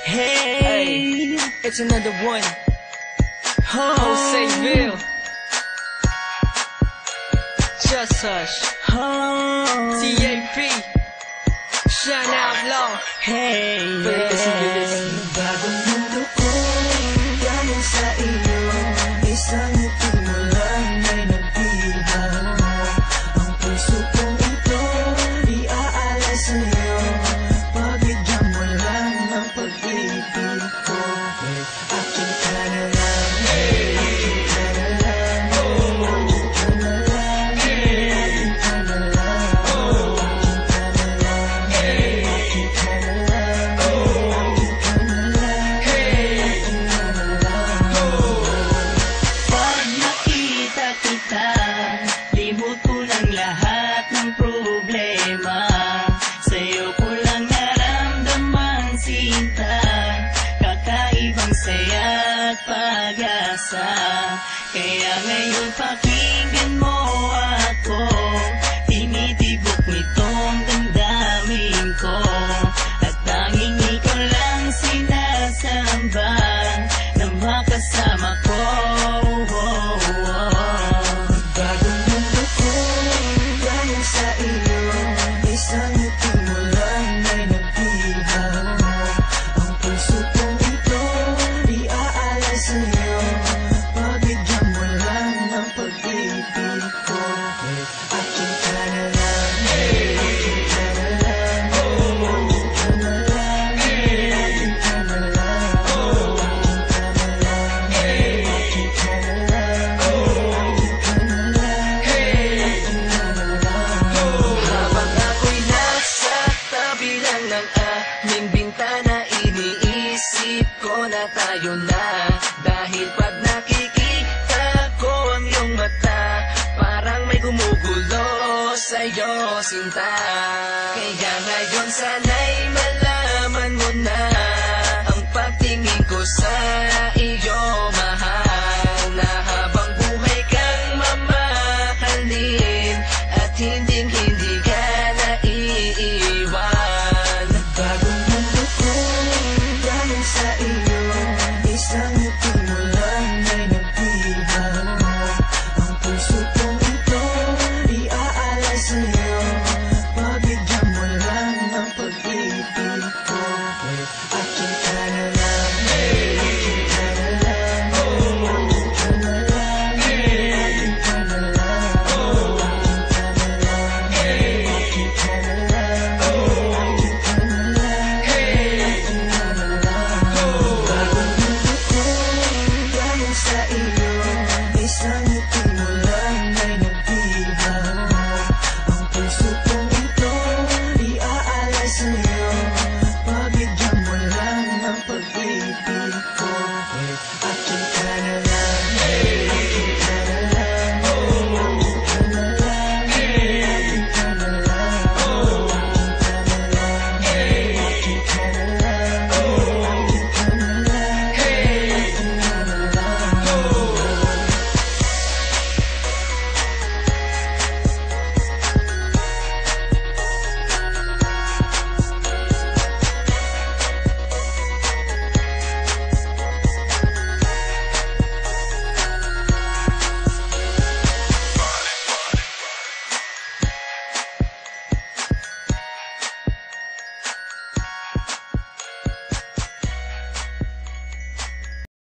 Hey, it's another one. Joseville. Just Hush. TAP. Shine Out Law. Hey, Listen to this. bagong mundo ko, galing sa iyo. Isang ngiti mo lang ay nagbilang mo. Ang puso kong ito, iaalay sa'yo. Pabigyan mo lang ng pag-ibig ko. Akin ka na lang, akin ka na lang, akin ka na lang, akin ka na lang, akin ka na lang, akin ka na lang, akin ka na lang. Pag nakita kita, limot ko lang lahat ng problema. Sa'yo ko lang naramdaman sinta, kakaibang saya at pag-asa. Kaya ngayon pakinggan mo ako, tinitibok nitong damdamin ko. At tanging ikaw lang sinasamba na makasama ko. Bagong mundo ko, galing sa iyo. Isang ngiti mo lang ay nagbilang mo. Ang puso kong ito, iaalay sa'yo. Pabigyan mo lang ng pag-ibig ko. Akin ka na lang, akin ka na lang, akin ka na lang, akin ka na lang, akin ka na lang, akin ka na lang, akin ka na lang, akin ka na lang. Habang ako'y nasa tabi lang ng aming bintana, iniisip ko na tayo na. Dahil pag nakikita ko ang iyong mata, parang may gumugulo sa'yo, sinta. Kaya ngayon sana'y